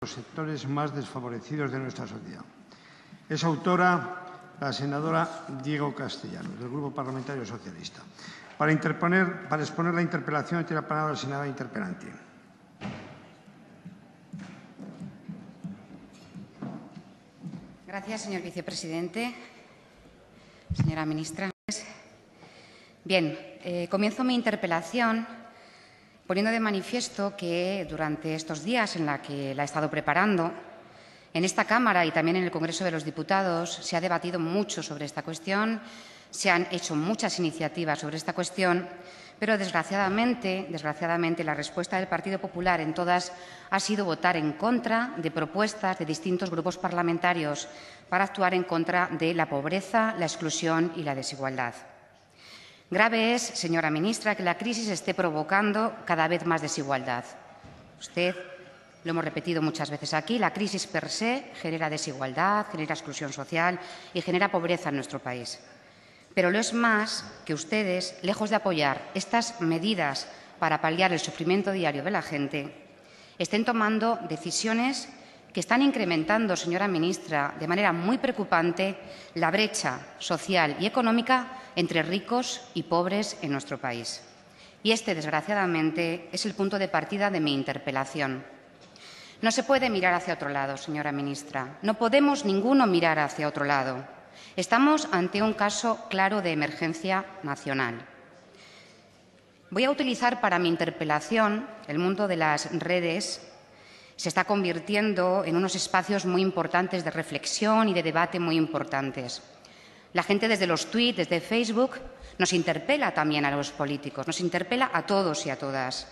los sectores más desfavorecidos de nuestra sociedad. Es autora la senadora Diego Castellanos, del Grupo Parlamentario Socialista. Para exponer la interpelación, tiene la palabra la senadora interpelante. Gracias, señor vicepresidente. Señora ministra. Bien, comienzo mi interpelación poniendo de manifiesto que durante estos días en la que la he estado preparando, en esta Cámara y también en el Congreso de los Diputados se ha debatido mucho sobre esta cuestión, se han hecho muchas iniciativas sobre esta cuestión, pero desgraciadamente la respuesta del Partido Popular en todas ha sido votar en contra de propuestas de distintos grupos parlamentarios para actuar en contra de la pobreza, la exclusión y la desigualdad. Grave es, señora ministra, que la crisis esté provocando cada vez más desigualdad. Usted, lo hemos repetido muchas veces aquí, la crisis per se genera desigualdad, genera exclusión social y genera pobreza en nuestro país. Pero lo es más que ustedes, lejos de apoyar estas medidas para paliar el sufrimiento diario de la gente, estén tomando decisiones que están incrementando, señora ministra, de manera muy preocupante la brecha social y económica entre ricos y pobres en nuestro país. Y este, desgraciadamente, es el punto de partida de mi interpelación. No se puede mirar hacia otro lado, señora ministra. No podemos ninguno mirar hacia otro lado. Estamos ante un caso claro de emergencia nacional. Voy a utilizar para mi interpelación el mundo de las redes. Se está convirtiendo en unos espacios muy importantes de reflexión y de debate muy importantes. La gente desde los tweets, desde Facebook, nos interpela también a los políticos, nos interpela a todos y a todas,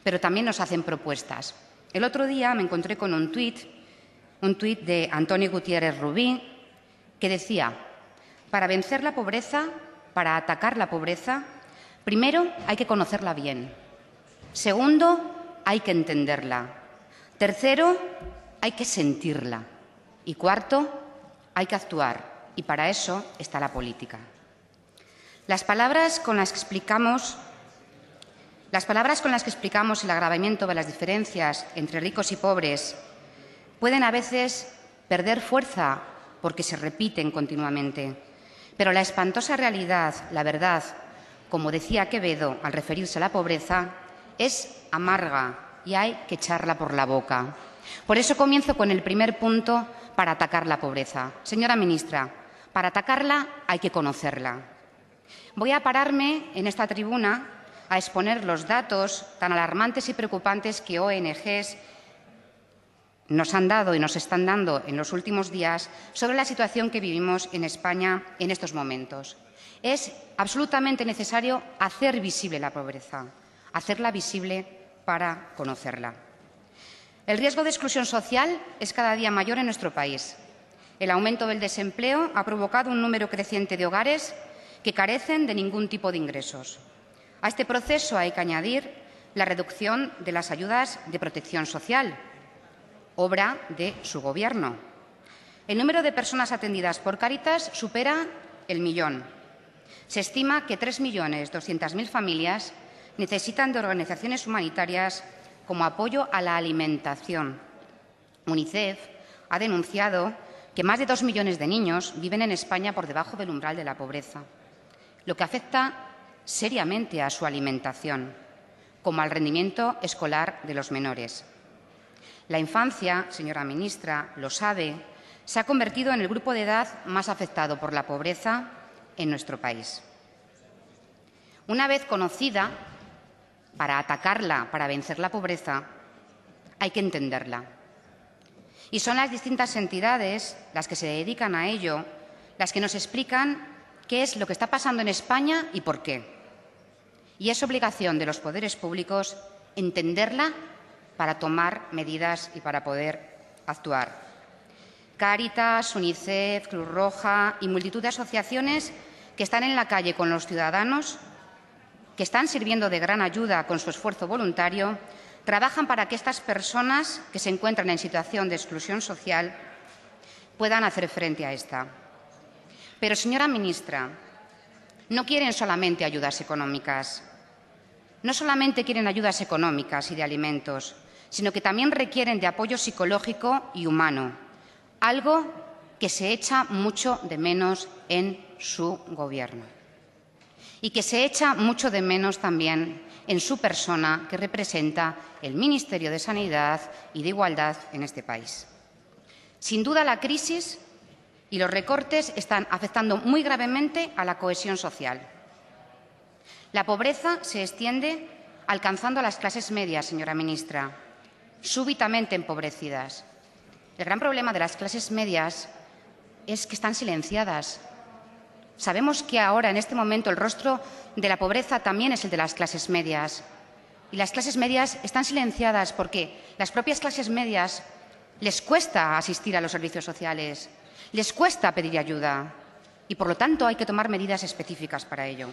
pero también nos hacen propuestas. El otro día me encontré con un tuit de Antonio Gutiérrez Rubí, que decía: para vencer la pobreza, para atacar la pobreza, primero hay que conocerla bien. Segundo, hay que entenderla. Tercero, hay que sentirla. Y cuarto, hay que actuar. Y para eso está la política. Las palabras con las que explicamos el agravamiento de las diferencias entre ricos y pobres pueden a veces perder fuerza porque se repiten continuamente. Pero la espantosa realidad, la verdad, como decía Quevedo al referirse a la pobreza, es amarga y hay que echarla por la boca. Por eso comienzo con el primer punto para atacar la pobreza. Señora ministra, para atacarla hay que conocerla. Voy a pararme en esta tribuna a exponer los datos tan alarmantes y preocupantes que ONGs nos han dado y nos están dando en los últimos días sobre la situación que vivimos en España en estos momentos. Es absolutamente necesario hacer visible la pobreza, hacerla visible para conocerla. El riesgo de exclusión social es cada día mayor en nuestro país. El aumento del desempleo ha provocado un número creciente de hogares que carecen de ningún tipo de ingresos. A este proceso hay que añadir la reducción de las ayudas de protección social, obra de su Gobierno. El número de personas atendidas por Cáritas supera el millón. Se estima que 3.200.000 familias necesitan de organizaciones humanitarias como apoyo a la alimentación. UNICEF ha denunciado que más de 2 millones de niños viven en España por debajo del umbral de la pobreza, lo que afecta seriamente a su alimentación, como al rendimiento escolar de los menores. La infancia, señora ministra, lo sabe, se ha convertido en el grupo de edad más afectado por la pobreza en nuestro país. Una vez conocida, para atacarla, para vencer la pobreza, hay que entenderla. Y son las distintas entidades, las que se dedican a ello, las que nos explican qué es lo que está pasando en España y por qué. Y es obligación de los poderes públicos entenderla para tomar medidas y para poder actuar. Cáritas, UNICEF, Cruz Roja y multitud de asociaciones que están en la calle con los ciudadanos, que están sirviendo de gran ayuda con su esfuerzo voluntario, trabajan para que estas personas que se encuentran en situación de exclusión social puedan hacer frente a esta. Pero, señora ministra, no quieren solamente ayudas económicas. No solamente quieren ayudas económicas y de alimentos, sino que también requieren de apoyo psicológico y humano, algo que se echa mucho de menos en su Gobierno y que se echa mucho de menos también en su persona, que representa el Ministerio de Sanidad y de Igualdad en este país. Sin duda, la crisis y los recortes están afectando muy gravemente a la cohesión social. La pobreza se extiende alcanzando a las clases medias, señora ministra, súbitamente empobrecidas. El gran problema de las clases medias es que están silenciadas. Sabemos que ahora, en este momento, el rostro de la pobreza también es el de las clases medias. Y las clases medias están silenciadas porque las propias clases medias les cuesta asistir a los servicios sociales, les cuesta pedir ayuda y, por lo tanto, hay que tomar medidas específicas para ello.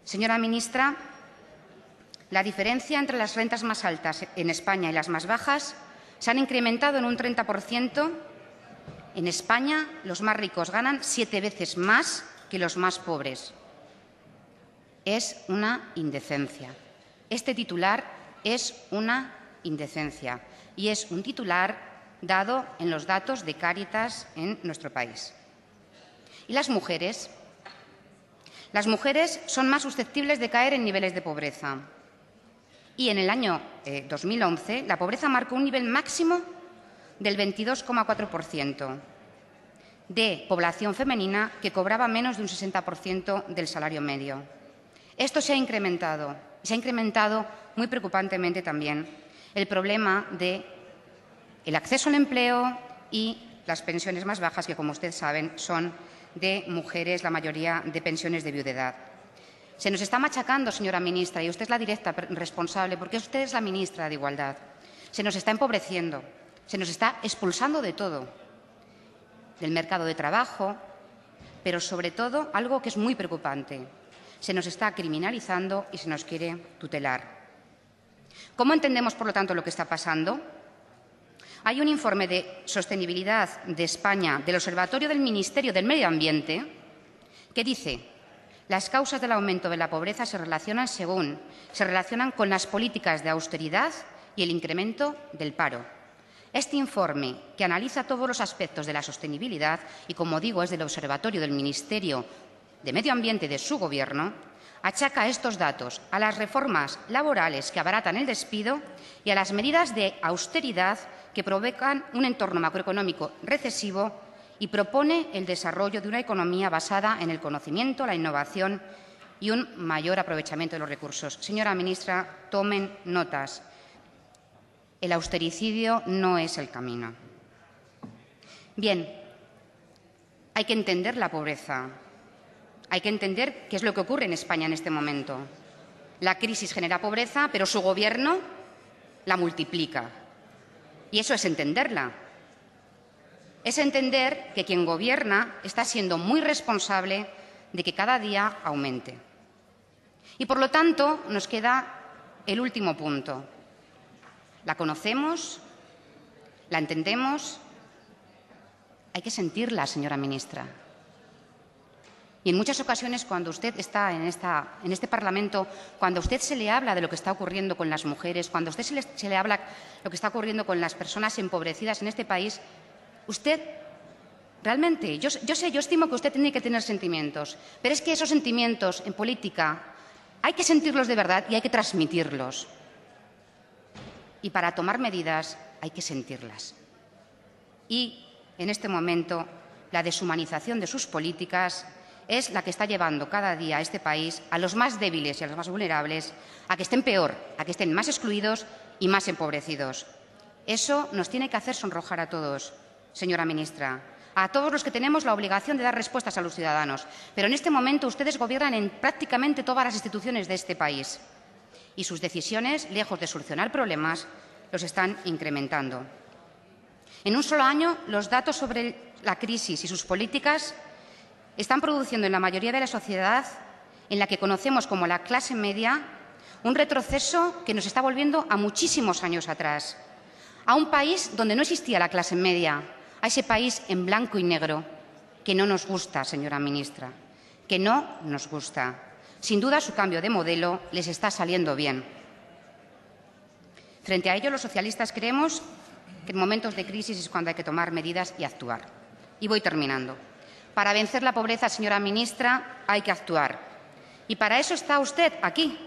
Señora ministra, la diferencia entre las rentas más altas en España y las más bajas se han incrementado en un 30%. En España, los más ricos ganan 7 veces más que los más pobres. Es una indecencia. Este titular es una indecencia y es un titular dado en los datos de Cáritas en nuestro país. ¿Y las mujeres? Las mujeres son más susceptibles de caer en niveles de pobreza. Y en el año 2011 la pobreza marcó un nivel máximo del 22,4% de población femenina que cobraba menos de un 60% del salario medio. Esto se ha incrementado muy preocupantemente también el problema del acceso al empleo y las pensiones más bajas, que, como ustedes saben, son de mujeres, la mayoría de pensiones de viudedad. Se nos está machacando, señora ministra, y usted es la directa responsable, porque usted es la ministra de Igualdad. Se nos está empobreciendo, se nos está expulsando de todo, del mercado de trabajo, pero sobre todo, algo que es muy preocupante, se nos está criminalizando y se nos quiere tutelar. ¿Cómo entendemos, por lo tanto, lo que está pasando? Hay un informe de sostenibilidad de España del Observatorio del Ministerio del Medio Ambiente que dice: las causas del aumento de la pobreza se relacionan con las políticas de austeridad y el incremento del paro. Este informe, que analiza todos los aspectos de la sostenibilidad y, como digo, es del Observatorio del Ministerio de Medio Ambiente de su Gobierno, achaca estos datos a las reformas laborales que abaratan el despido y a las medidas de austeridad que provocan un entorno macroeconómico recesivo, y propone el desarrollo de una economía basada en el conocimiento, la innovación y un mayor aprovechamiento de los recursos. Señora ministra, tomen notas. El austericidio no es el camino. Bien, hay que entender la pobreza. Hay que entender qué es lo que ocurre en España en este momento. La crisis genera pobreza, pero su Gobierno la multiplica. Y eso es entenderla. Es entender que quien gobierna está siendo muy responsable de que cada día aumente. Y, por lo tanto, nos queda el último punto. La conocemos, la entendemos, hay que sentirla, señora ministra. Y en muchas ocasiones, cuando usted está en este Parlamento, cuando a usted se le habla de lo que está ocurriendo con las mujeres, cuando a usted se le habla de lo que está ocurriendo con las personas empobrecidas en este país, usted realmente, yo estimo que usted tiene que tener sentimientos, pero es que esos sentimientos en política hay que sentirlos de verdad y hay que transmitirlos. Y para tomar medidas hay que sentirlas. Y, en este momento, la deshumanización de sus políticas es la que está llevando cada día a este país, a los más débiles y a los más vulnerables, a que estén peor, a que estén más excluidos y más empobrecidos. Eso nos tiene que hacer sonrojar a todos, señora ministra, a todos los que tenemos la obligación de dar respuestas a los ciudadanos. Pero en este momento ustedes gobiernan en prácticamente todas las instituciones de este país y sus decisiones, lejos de solucionar problemas, los están incrementando. En un solo año, los datos sobre la crisis y sus políticas están produciendo en la mayoría de la sociedad, en la que conocemos como la clase media, un retroceso que nos está volviendo a muchísimos años atrás, a un país donde no existía la clase media, a ese país en blanco y negro que no nos gusta, señora ministra, que no nos gusta. Sin duda, su cambio de modelo les está saliendo bien. Frente a ello, los socialistas creemos que en momentos de crisis es cuando hay que tomar medidas y actuar. Y voy terminando. Para vencer la pobreza, señora ministra, hay que actuar. Y para eso está usted aquí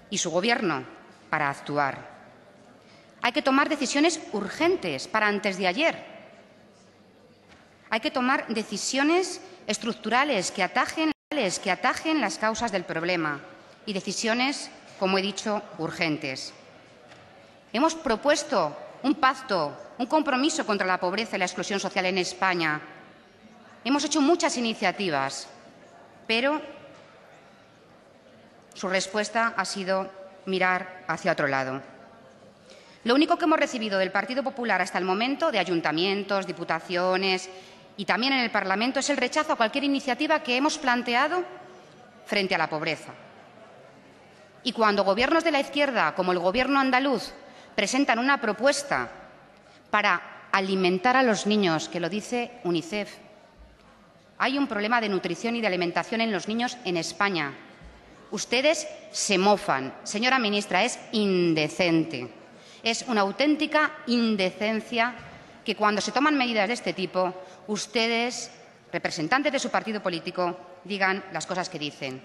y su Gobierno, para actuar. Hay que tomar decisiones urgentes para antes de ayer. Hay que tomar decisiones estructurales que atajen las causas del problema y decisiones, como he dicho, urgentes. Hemos propuesto un pacto, un compromiso contra la pobreza y la exclusión social en España. Hemos hecho muchas iniciativas, pero su respuesta ha sido mirar hacia otro lado. Lo único que hemos recibido del Partido Popular hasta el momento, de ayuntamientos, diputaciones y también en el Parlamento, es el rechazo a cualquier iniciativa que hemos planteado frente a la pobreza. Y cuando gobiernos de la izquierda, como el Gobierno andaluz, presentan una propuesta para alimentar a los niños, que lo dice UNICEF, hay un problema de nutrición y de alimentación en los niños en España. Ustedes se mofan. Señora ministra, es indecente. Es una auténtica indecencia que cuando se toman medidas de este tipo, ustedes, representantes de su partido político, digan las cosas que dicen.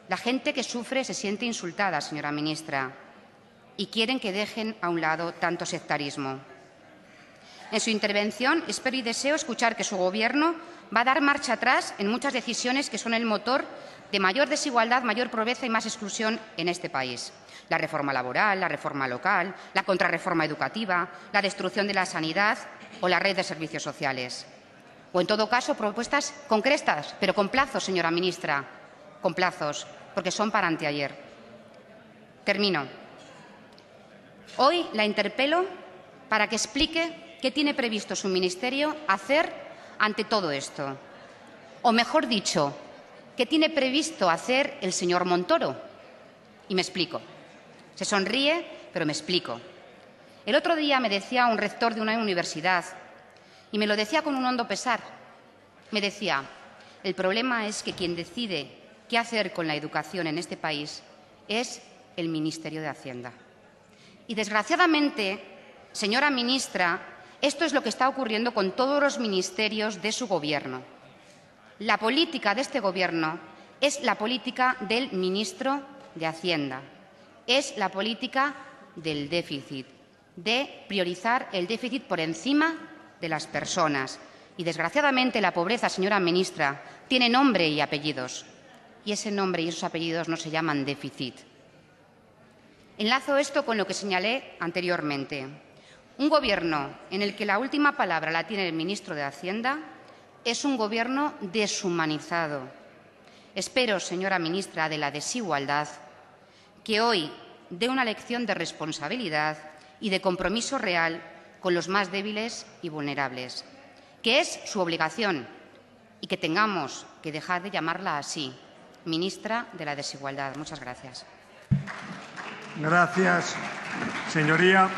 La gente que sufre se siente insultada, señora ministra, y quieren que dejen a un lado tanto sectarismo. En su intervención espero y deseo escuchar que su Gobierno va a dar marcha atrás en muchas decisiones que son el motor de mayor desigualdad, mayor pobreza y más exclusión en este país. La reforma laboral, la reforma local, la contrarreforma educativa, la destrucción de la sanidad o la red de servicios sociales. O, en todo caso, propuestas concretas, pero con plazos, señora ministra, con plazos, porque son para anteayer. Termino. Hoy la interpelo para que explique qué tiene previsto su ministerio hacer ante todo esto. O, mejor dicho, qué tiene previsto hacer el señor Montoro. Y me explico. Se sonríe, pero me explico. El otro día me decía un rector de una universidad, y me lo decía con un hondo pesar. Me decía, el problema es que quien decide qué hacer con la educación en este país es el Ministerio de Hacienda. Y, desgraciadamente, señora ministra, esto es lo que está ocurriendo con todos los ministerios de su Gobierno. La política de este Gobierno es la política del ministro de Hacienda. Es la política del déficit, de priorizar el déficit por encima de las personas. Y, desgraciadamente, la pobreza, señora ministra, tiene nombre y apellidos. Y ese nombre y esos apellidos no se llaman déficit. Enlazo esto con lo que señalé anteriormente. Un Gobierno en el que la última palabra la tiene el ministro de Hacienda es un Gobierno deshumanizado. Espero, señora ministra de la Desigualdad, que hoy dé una lección de responsabilidad y de compromiso real con los más débiles y vulnerables, que es su obligación, y que tengamos que dejar de llamarla así, ministra de la Desigualdad. Muchas gracias. Gracias, señoría.